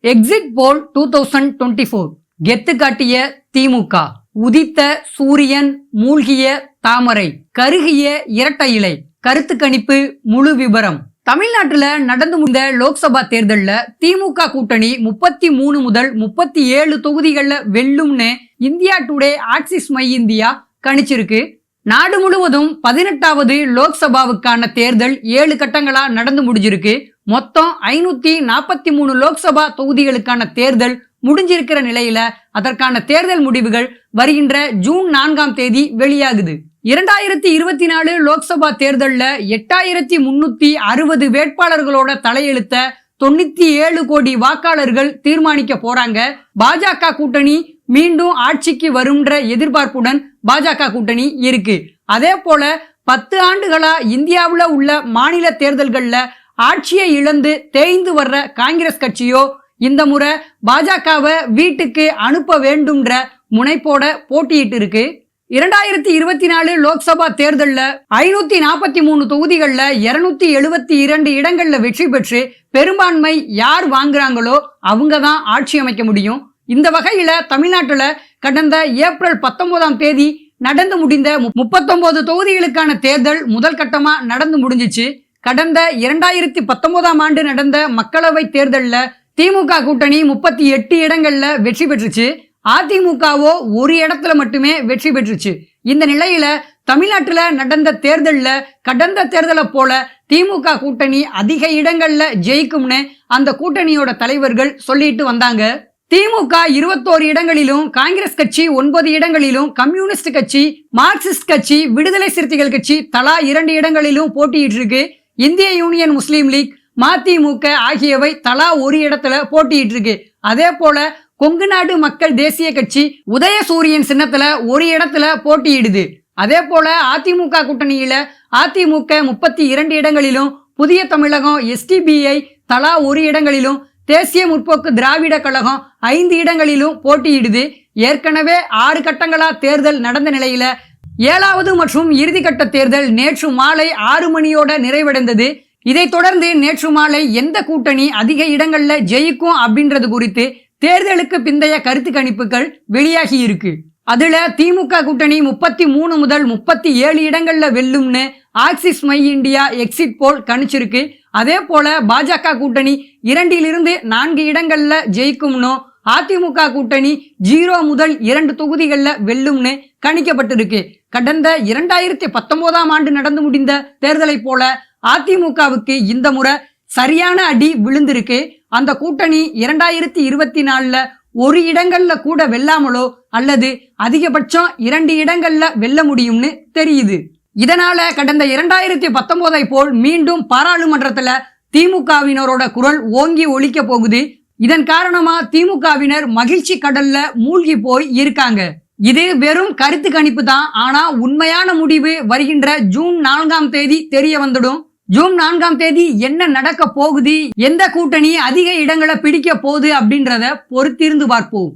Exit போல் 2024 கெத்து காட்டிய திமுக. உதித்த சூரியன், மூழ்கிய தாமரை, கருகிய இரட்டை இலை. கருத்து கணிப்பு முழு விபரம். தமிழ்நாட்டுல நடந்து முடிந்த லோக்சபா தேர்தல்ல திமுக கூட்டணி 33 முதல் 37 தொகுதிகள்ல வெல்லும்னு India Today Axis My India கணிச்சிருக்கு. நாடு முழுவதும் 18வது லோக்சபாவுக்கான தேர்தல் 7 கட்டங்களா நடந்து முடிஞ்சிருக்கு. மொத்தம் 543 லோக்சபா தொகுதிகளுக்கான தேர்தல் முடிஞ்சிருக்கிற நிலையில அதற்கான தேர்தல் முடிவுகள் வருகின்ற ஜூன் 4ஆம் தேதி வெளியாகுது. 2024 லோக்சபா தேர்தல்ல 8360 வேட்பாளர்களோட தலையெழுத்த 97 கோடி வாக்காளர்கள் தீர்மானிக்க போறாங்க. பாஜக கூட்டணி மீண்டும் ஆட்சிக்கு வரும்ன்ற எதிர்பார்ப்புடன் பாஜக கூட்டணி இருக்கு. அதே போல 10 ஆண்டுகளா இந்தியாவுல உள்ள மாநில தேர்தல்கள்ல ஆட்சியை இழந்து தேய்ந்து வர்ற காங்கிரஸ் கட்சியோ இந்த முறை பாஜகவை வீட்டுக்கு அனுப்ப வேண்டும்ன்ற முனைப்போட போட்டியிட்டு இருக்கு. 2024 லோக்சபா தேர்தல்ல 543 தொகுதிகள்ல 272 இடங்கள்ல வெற்றி பெற்று பெரும்பான்மை யார் வாங்குறாங்களோ அவங்க தான் ஆட்சி அமைக்க முடியும். இந்த வகையில தமிழ்நாட்டுல கடந்த ஏப்ரல் 19ஆம் தேதி நடந்து முடிந்த 39 தொகுதிகளுக்கான தேர்தல் முதல் கட்டமா நடந்து முடிஞ்சிச்சு. கடந்த 2019ஆம் ஆண்டு நடந்த மக்களவை தேர்தல்ல திமுக கூட்டணி 38 இடங்கள்ல வெற்றி பெற்றுச்சு. அதிமுகவோ ஒரு இடத்துல மட்டுமே வெற்றி பெற்றுச்சு. இந்த நிலையில தமிழ்நாட்டுல நடந்த தேர்தல்ல கடந்த தேர்தலை போல திமுக கூட்டணி அதிக இடங்கள்ல ஜெயிக்கும்னு அந்த கூட்டணியோட தலைவர்கள் சொல்லிட்டு வந்தாங்க. திமுக 21 இடங்களிலும், காங்கிரஸ் கட்சி 9 இடங்களிலும், கம்யூனிஸ்ட் கட்சி, மார்க்சிஸ்ட் கட்சி, விடுதலை சிறுத்தைகள் கட்சி தலா 2 இடங்களிலும் போட்டியிட்டு இருக்கு. இந்திய யூனியன் முஸ்லீம் லீக், மதிமுக ஆகியவை தலா ஒரு இடத்துல போட்டியிட்டு இருக்கு. அதே போல கொங்கு நாடு மக்கள் தேசிய கட்சி உதயசூரியன் சின்னத்துல ஒரு இடத்துல போட்டியிடுது. அதே போல அதிமுக கூட்டணியில அதிமுக 32 இடங்களிலும், புதிய தமிழகம் SDPI தலா ஒரு இடங்களிலும், தேசிய முற்போக்கு திராவிட கழகம் 5 இடங்களிலும் போட்டியிடுது. ஏற்கனவே 6 கட்டங்களா தேர்தல் நடந்த நிலையில 7வது மற்றும் இறுதிக்கட்ட தேர்தல் நேற்று மாலை 6 மணியோட நிறைவடைந்தது. இதைத் தொடர்ந்து நேற்று மாலை எந்த கூட்டணி அதிக இடங்கள்ல ஜெயிக்கும் அப்படின்றது குறித்து தேர்தலுக்கு பிந்தைய கருத்து கணிப்புகள் வெளியாகி இருக்கு. அதுல திமுக கூட்டணி 33 முதல் 37 இடங்கள்ல வெல்லும்னு Axis My India exit poll கணிச்சிருக்கு. அதே போல பாஜக கூட்டணி 2 - 4 இடங்கள்ல ஜெயிக்கும்னு, அதிமுக கூட்டணி 0 முதல் 2 தொகுதிகள்ல வெல்லும்னு கணிக்கப்பட்டிருக்கு. கடந்த 2019ஆம் ஆண்டு நடந்து முடிந்த தேர்தலை போல அதிமுகவுக்கு இந்த முறை சரியான அடி விழுந்திருக்கு. அந்த கூட்டணி 2024ல ஒரு இடங்கள்ல கூட வெல்லாமலோ அல்லது அதிகபட்சம் 2 இடங்கள்ல வெல்ல முடியும்னு தெரியுது. இதனால கடந்த 2019ஐ போல் மீண்டும் பாராளுமன்றத்துல திமுகவினரோட குரல் ஓங்கி ஒலிக்க போகுது. இதன் காரணமா திமுகவினர் மகிழ்ச்சி கடல்ல மூழ்கி போய் இருக்காங்க. இது வெறும் கருத்து கணிப்பு தான். ஆனா உண்மையான முடிவு வருகின்ற ஜூன் 4ஆம் தேதி தெரிய வந்துடும். ஜூன் 4ஆம் தேதி என்ன நடக்க போகுது, எந்த கூட்டணி அதிக இடங்களை பிடிக்க போகுது அப்படின்றத பொறுத்திருந்து பார்ப்போம்.